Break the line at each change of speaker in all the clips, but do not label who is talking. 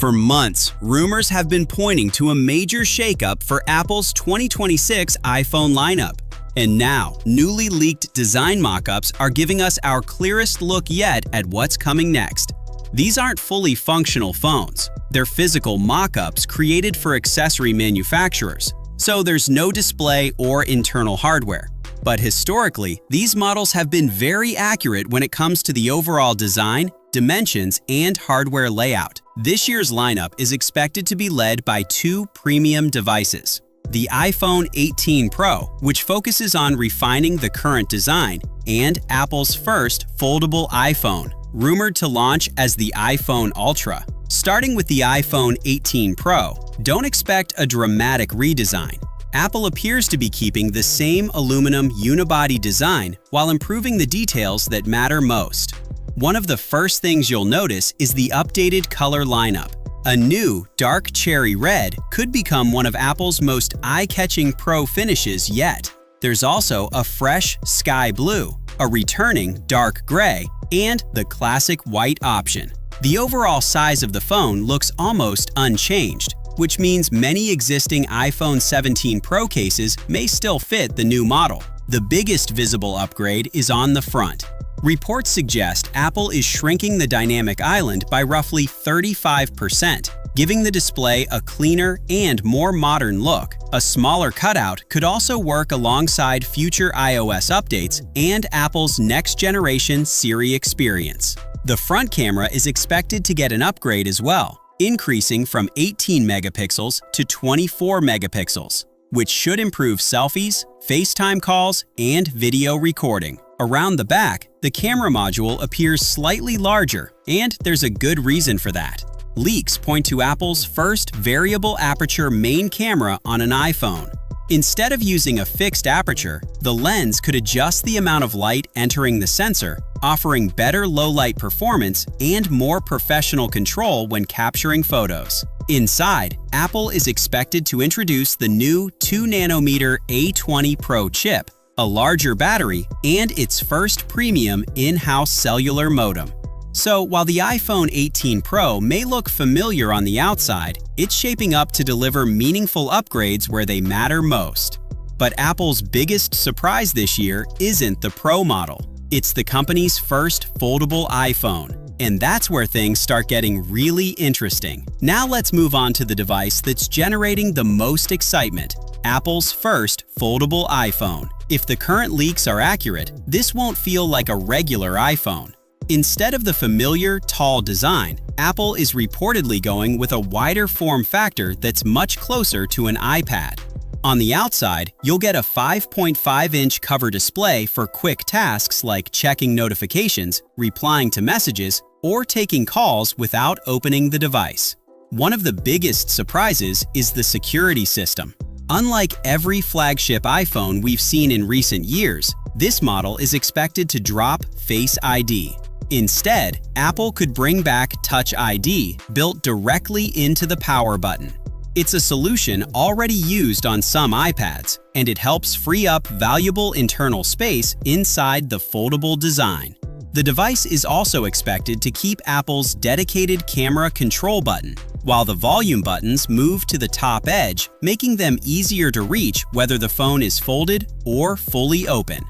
For months, rumors have been pointing to a major shakeup for Apple's 2026 iPhone lineup. And now, newly leaked design mock-ups are giving us our clearest look yet at what's coming next. These aren't fully functional phones. They're physical mock-ups created for accessory manufacturers, so there's no display or internal hardware. But historically, these models have been very accurate when it comes to the overall design, dimensions, and hardware layout. This year's lineup is expected to be led by two premium devices. The iPhone 18 Pro, which focuses on refining the current design, and Apple's first foldable iPhone, rumored to launch as the iPhone Ultra. Starting with the iPhone 18 Pro, don't expect a dramatic redesign. Apple appears to be keeping the same aluminum unibody design while improving the details that matter most. One of the first things you'll notice is the updated color lineup. A new dark cherry red could become one of Apple's most eye-catching Pro finishes yet. There's also a fresh sky blue, a returning dark gray, and the classic white option. The overall size of the phone looks almost unchanged, which means many existing iPhone 17 Pro cases may still fit the new model. The biggest visible upgrade is on the front. Reports suggest Apple is shrinking the dynamic island by roughly 35%, giving the display a cleaner and more modern look. A smaller cutout could also work alongside future iOS updates and Apple's next-generation Siri experience. The front camera is expected to get an upgrade as well, increasing from 18 megapixels to 24 megapixels, which should improve selfies, FaceTime calls, and video recording. Around the back, the camera module appears slightly larger, and there's a good reason for that. Leaks point to Apple's first variable aperture main camera on an iPhone. Instead of using a fixed aperture, the lens could adjust the amount of light entering the sensor, offering better low-light performance and more professional control when capturing photos. Inside, Apple is expected to introduce the new 2nm A20 Pro chip, a larger battery, and its first premium in-house cellular modem. So while the iPhone 18 Pro may look familiar on the outside, it's shaping up to deliver meaningful upgrades where they matter most. But Apple's biggest surprise this year isn't the Pro model. It's the company's first foldable iPhone. And that's where things start getting really interesting. Now let's move on to the device that's generating the most excitement, Apple's first foldable iPhone. If the current leaks are accurate, this won't feel like a regular iPhone. Instead of the familiar, tall design, Apple is reportedly going with a wider form factor that's much closer to an iPad. On the outside, you'll get a 5.5-inch cover display for quick tasks like checking notifications, replying to messages, or taking calls without opening the device. One of the biggest surprises is the security system. Unlike every flagship iPhone we've seen in recent years, this model is expected to drop Face ID. Instead, Apple could bring back Touch ID built directly into the power button. It's a solution already used on some iPads, and it helps free up valuable internal space inside the foldable design. The device is also expected to keep Apple's dedicated camera control button, while the volume buttons move to the top edge, making them easier to reach whether the phone is folded or fully open.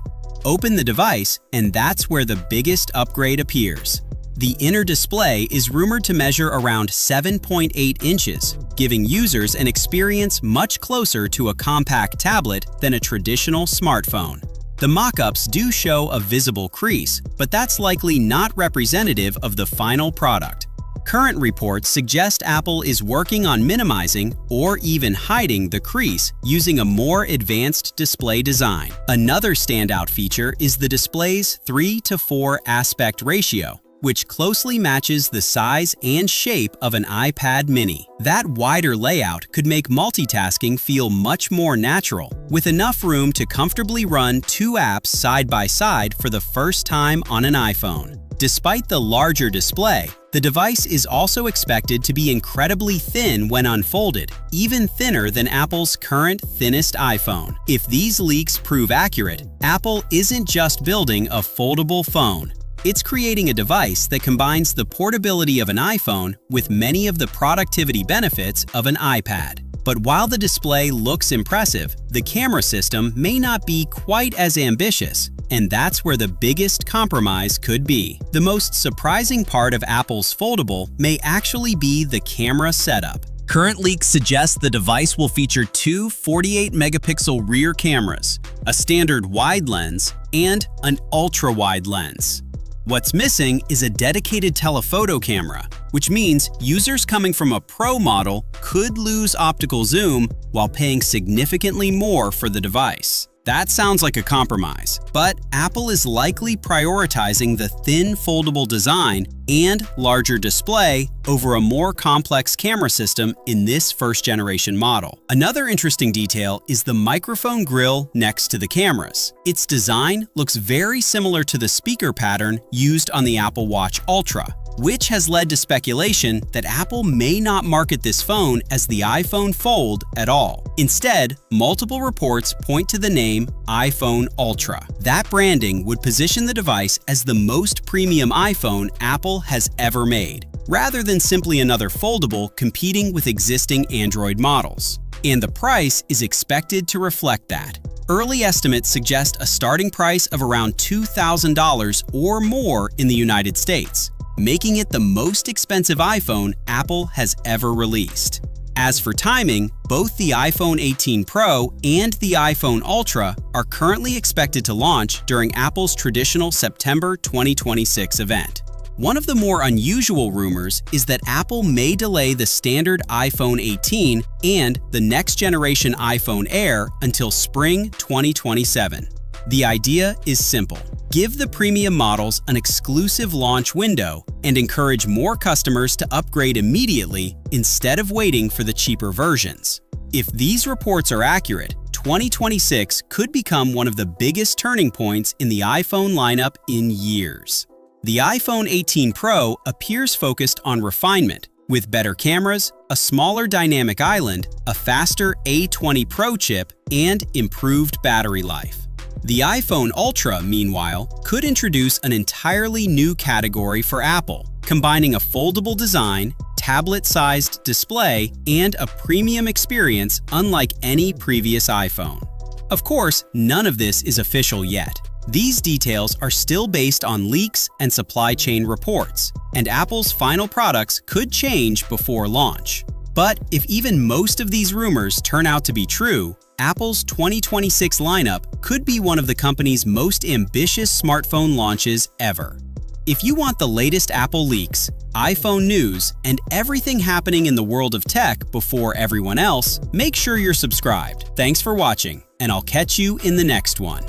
Open the device, and that's where the biggest upgrade appears. The inner display is rumored to measure around 7.8 inches, giving users an experience much closer to a compact tablet than a traditional smartphone. The mock-ups do show a visible crease, but that's likely not representative of the final product. Current reports suggest Apple is working on minimizing or even hiding the crease using a more advanced display design. Another standout feature is the display's 3:4 aspect ratio, which closely matches the size and shape of an iPad mini. That wider layout could make multitasking feel much more natural, with enough room to comfortably run two apps side by side for the first time on an iPhone. Despite the larger display, the device is also expected to be incredibly thin when unfolded, even thinner than Apple's current thinnest iPhone. If these leaks prove accurate, Apple isn't just building a foldable phone. It's creating a device that combines the portability of an iPhone with many of the productivity benefits of an iPad. But while the display looks impressive, the camera system may not be quite as ambitious, and that's where the biggest compromise could be. The most surprising part of Apple's foldable may actually be the camera setup. Current leaks suggest the device will feature two 48-megapixel rear cameras, a standard wide lens, and an ultra-wide lens. What's missing is a dedicated telephoto camera, which means users coming from a Pro model could lose optical zoom while paying significantly more for the device. That sounds like a compromise, but Apple is likely prioritizing the thin foldable design and larger display over a more complex camera system in this first-generation model. Another interesting detail is the microphone grill next to the cameras. Its design looks very similar to the speaker pattern used on the Apple Watch Ultra, which has led to speculation that Apple may not market this phone as the iPhone Fold at all. Instead, multiple reports point to the name iPhone Ultra. That branding would position the device as the most premium iPhone Apple has ever made, rather than simply another foldable competing with existing Android models. And the price is expected to reflect that. Early estimates suggest a starting price of around $2,000 or more in the United States, making it the most expensive iPhone Apple has ever released. As for timing, both the iPhone 18 Pro and the iPhone Ultra are currently expected to launch during Apple's traditional September 2026 event. One of the more unusual rumors is that Apple may delay the standard iPhone 18 and the next-generation iPhone Air until spring 2027. The idea is simple. Give the premium models an exclusive launch window and encourage more customers to upgrade immediately instead of waiting for the cheaper versions. If these reports are accurate, 2026 could become one of the biggest turning points in the iPhone lineup in years. The iPhone 18 Pro appears focused on refinement, with better cameras, a smaller dynamic island, a faster A20 Pro chip, and improved battery life. The iPhone Ultra, meanwhile, could introduce an entirely new category for Apple, combining a foldable design, tablet-sized display, and a premium experience unlike any previous iPhone. Of course, none of this is official yet. These details are still based on leaks and supply chain reports, and Apple's final products could change before launch. But if even most of these rumors turn out to be true, Apple's 2026 lineup could be one of the company's most ambitious smartphone launches ever. If you want the latest Apple leaks, iPhone news, and everything happening in the world of tech before everyone else, make sure you're subscribed. Thanks for watching, and I'll catch you in the next one.